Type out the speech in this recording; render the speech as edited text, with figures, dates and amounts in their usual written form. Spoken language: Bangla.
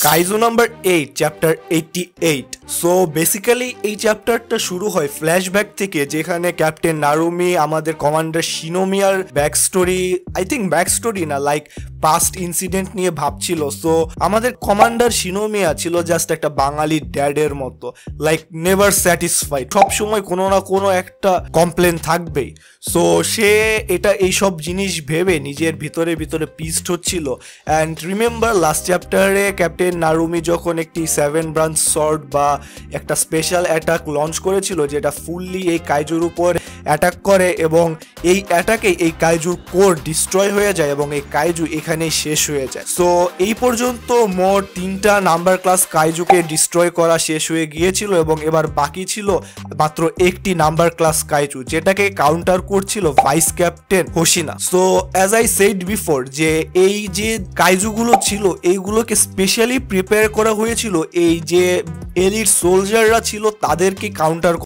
Kaiju number 8 chapter 88। So basically এই চ্যাপ্টারটা শুরু হয় ফ্ল্যাশব্যাক থেকে, যেখানে ক্যাপ্টেন নারুমি আমাদের কমান্ডার শিনোমিয়ার back story, I think back story না, লাইক পাস্ট ইনসিডেন্ট নিয়ে ভাবছিল। সো আমাদের কমান্ডার শিনোমিয়া ছিল জাস্ট একটা বাঙালি ড্যাডের মতো, লাইক নেভার স্যাটিসফাইড, সবসময় কোনো না কোনো একটা কমপ্লেন থাকবেই। সো সে এইসব জিনিস ভেবে নিজের ভিতরে পিসড হচ্ছিল। অ্যান্ড রিমেম্বার লাস্ট চ্যাপ্টারে ক্যাপ্টেন নারুমি যখন একটি 7 ব্রাঞ্চ সর্ড বা একটা স্পেশাল অ্যাটাক লঞ্চ করেছিল, যেটা ফুললি এই কাইজুর উপর অ্যাটাক করে, এবং এই অ্যাটাকে এই কাইজুর কোর ডিস্ট্রয় হয়ে যায় এবং এই কাইজু এখানেই শেষ হয়ে যায়। সো এই পর্যন্ত মোট 3টা নাম্বার ক্লাস কাইজুকে ডিস্ট্রয় করা শেষ হয়ে গিয়েছিল, এবং এবার বাকি ছিল মাত্র একটি নাম্বার ক্লাস কাইজু, যেটাকে কাউন্টার করছিল vice captain Hoshina. So as I said before, যে এই যে কাইজুগুলো ছিল এইগুলোকে স্পেশালি প্রিপেয়ার করা হয়েছিল এই যে এলিট সোলজাররা ছিল তাদেরকে কাউন্টার